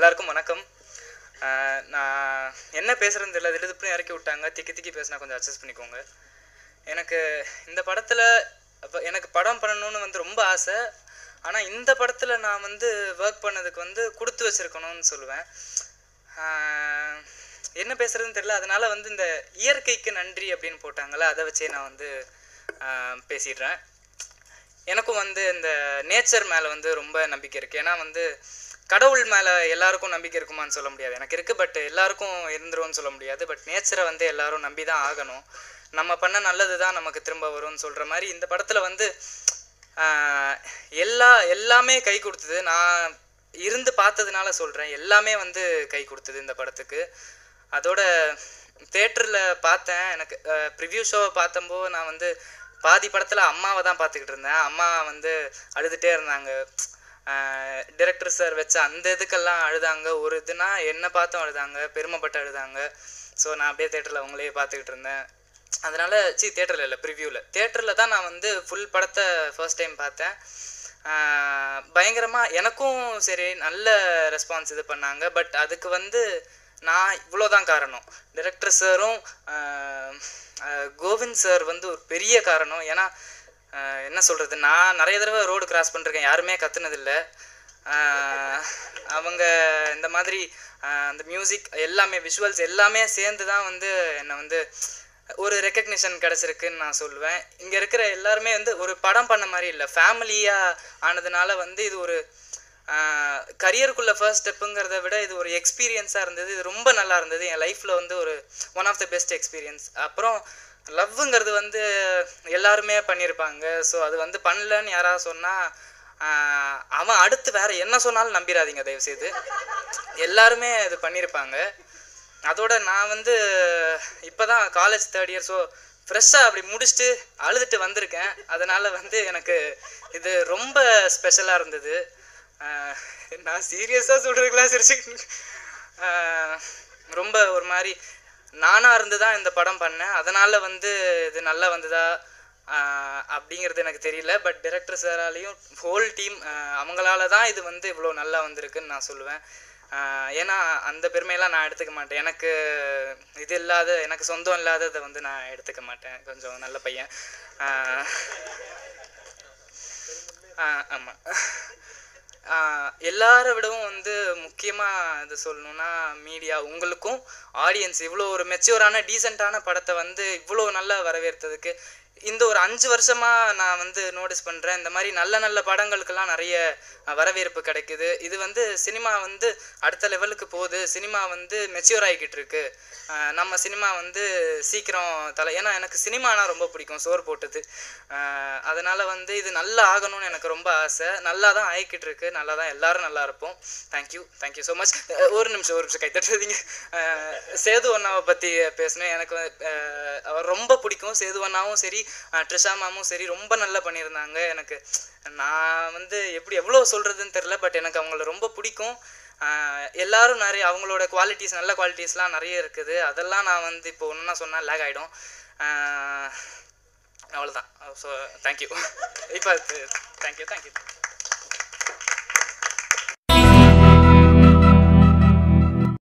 எல்லாருக்கும் வணக்கம். நான் என்ன பேசுகிறேன்னு தெரியல, திடுதிப்புன்னு இறக்கி விட்டாங்க. திக்கி திக்கி பேசினா கொஞ்சம் அட்ஜஸ்ட் பண்ணிக்கோங்க. எனக்கு இந்த படத்தில் எனக்கு படம் பண்ணணும்னு வந்து ரொம்ப ஆசை. ஆனால் இந்த படத்தில் நான் வந்து ஒர்க் பண்ணதுக்கு வந்து கொடுத்து வச்சுருக்கணும்னு சொல்லுவேன். என்ன பேசுகிறதுன்னு தெரியல. அதனால் வந்து இந்த இயற்கைக்கு நன்றி அப்படின்னு போட்டாங்களே, அதை வச்சே நான் வந்து பேசிடுறேன். எனக்கும் வந்து இந்த நேச்சர் மேலே வந்து ரொம்ப நம்பிக்கை இருக்குது. ஏன்னா வந்து கடவுள் மேலே எல்லாருக்கும் நம்பிக்கை இருக்குமான்னு சொல்ல முடியாது. எனக்கு இருக்குது, பட் எல்லாருக்கும் இருந்துரும்னு சொல்ல முடியாது. பட் நேச்சரை வந்து எல்லாரும் நம்பி தான் ஆகணும். நம்ம பண்ண நல்லது தான் நமக்கு திரும்ப வரும்னு சொல்கிற மாதிரி இந்த படத்தில் வந்து எல்லாமே கை கொடுத்தது. நான் இருந்து பார்த்ததுனால சொல்கிறேன், எல்லாமே வந்து கை கொடுத்தது இந்த படத்துக்கு. அதோட தேட்டரில் பார்த்தேன். எனக்கு ப்ரிவ்யூ ஷோவை பார்த்தம்போது நான் வந்து பாதி படத்தில் அம்மாவை தான் பார்த்துக்கிட்டு இருந்தேன். அம்மா வந்து அழுதுகிட்டே இருந்தாங்க. டைரக்டர் சார் வச்ச அந்த இதுக்கெல்லாம் அழுதாங்க. ஒரு இதுனா என்னை பார்த்தும் அழுதாங்க, பெருமைப்பட்டு அழுதாங்க. ஸோ நான் அப்படியே தேட்டரில் அவங்களே பார்த்துக்கிட்டு இருந்தேன். அதனால் தேட்டரில் இல்லை, தேட்டரில் தான் நான் வந்து ஃபுல் படத்தை ஃபர்ஸ்ட் டைம் பார்த்தேன். பயங்கரமாக எனக்கும் சரி நல்ல ரெஸ்பான்ஸ் இது பண்ணாங்க. பட் அதுக்கு வந்து நான் இவ்வளோதான் காரணம். டைரக்டர் சாரும் கோவிந்த் சார் வந்து ஒரு பெரிய காரணம். ஏன்னா என்ன சொல்கிறது, நான் நிறைய தடவை ரோடு கிராஸ் பண்ணிருக்கேன், யாருமே கற்றுனதில்லை. அவங்க இந்த மாதிரி அந்த மியூசிக் எல்லாமே, விஷுவல்ஸ் எல்லாமே சேர்ந்து தான் வந்து என்னை வந்து ஒரு ரெக்கக்னிஷன் கிடச்சிருக்குன்னு நான் சொல்லுவேன். இங்கே இருக்கிற எல்லாருமே வந்து ஒரு படம் பண்ண மாதிரி இல்லை, ஃபேமிலியாக ஆனதுனால வந்து இது ஒரு கரியருக்குள்ளே ஃபர்ஸ்ட் ஸ்டெப்புங்கிறத விட இது ஒரு எக்ஸ்பீரியன்ஸாக இருந்தது. இது ரொம்ப நல்லா இருந்தது. என் லைஃப்பில் வந்து ஒரு one of the best experience. அப்புறம் லவ்வுங்கிறது வந்து எல்லாருமே பண்ணியிருப்பாங்க. ஸோ அது வந்து பண்ணலன்னு யாராவது சொன்னால் அவன் அடுத்து வேறு என்ன சொன்னாலும் நம்பிடாதீங்க தயவுசெய்து. எல்லாருமே இது பண்ணியிருப்பாங்க. அதோட நான் வந்து இப்போ தான் காலேஜ் 3rd இயர். ஸோ ஃப்ரெஷ்ஷாக அப்படி முடிச்சுட்டு அழுதுட்டு வந்திருக்கேன். அதனால் வந்து எனக்கு இது ரொம்ப ஸ்பெஷலாக இருந்தது. நான் சீரியஸாக சொல்கிறதுக்கெலாம் சிரிச்சு ரொம்ப ஒரு மாதிரி நானாக இருந்து தான் இந்த படம் பண்ணேன். அதனால் வந்து இது நல்லா வந்ததா அப்படிங்கிறது எனக்கு தெரியல. பட் டைரக்டர் சாராலையும் ஹோல் டீம் அவங்களால தான் இது வந்து இவ்வளோ நல்லா வந்திருக்குன்னு நான் சொல்லுவேன். ஏன்னா அந்த பெருமையெல்லாம் நான் எடுத்துக்க மாட்டேன். எனக்கு இது இல்லாத, எனக்கு சொந்தம் இல்லாததை வந்து நான் எடுத்துக்க மாட்டேன். கொஞ்சம் நல்ல பையன். ஆமாம். எல்லாரை விடவும் வந்து முக்கியமாக இது சொல்லணுன்னா மீடியா, உங்களுக்கும் ஆடியன்ஸ் இவ்வளோ ஒரு மெச்சூரான டீசெண்டான படத்தை வந்து இவ்வளோ நல்லா வரவேற்றதுக்கு இந்த ஒரு 5 வருஷமாக நான் வந்து நோட்டீஸ் பண்ணுறேன். இந்த மாதிரி நல்ல நல்ல படங்களுக்கெல்லாம் நிறைய வரவேற்பு கிடைக்குது. இது வந்து சினிமா வந்து அடுத்த லெவலுக்கு போகுது. சினிமா வந்து மெச்சூர் ஆகிக்கிட்டு இருக்கு. நம்ம சினிமா வந்து சீக்கிரம் ஏன்னா எனக்கு சினிமானா ரொம்ப பிடிக்கும், சோறு போட்டது. அதனால் வந்து இது நல்லா ஆகணும்னு எனக்கு ரொம்ப ஆசை. நல்லா தான் ஆகிக்கிட்டு இருக்கு. நல்லா தான் எல்லாரும் நல்லா இருப்போம். Thank you so much. ஒரு நிமிஷம் கை தட்டுறதுங்க. சேது அண்ணாவை பற்றி பேசணும். எனக்கு அவர் ரொம்ப பிடிக்கும். சேது அண்ணாவும் சரி, ட்ரிஷா மேமும் சரி ரொம்ப நல்லா பண்ணியிருந்தாங்க. எனக்கு நான் வந்து எவ்வளோ சொல்கிறதுன்னு தெரில, பட் எனக்கு அவங்கள ரொம்ப பிடிக்கும். எல்லாரும் நிறைய அவங்களோட குவாலிட்டிஸ், நல்ல குவாலிட்டிஸ்லாம் நிறைய இருக்குது. அதெல்லாம் நான் வந்து இப்போ ஒன்றுனா சொன்னால் லேக் ஆகிடும். அவ்வளோதான். So thank you. இப்போ தேங்க்யூ.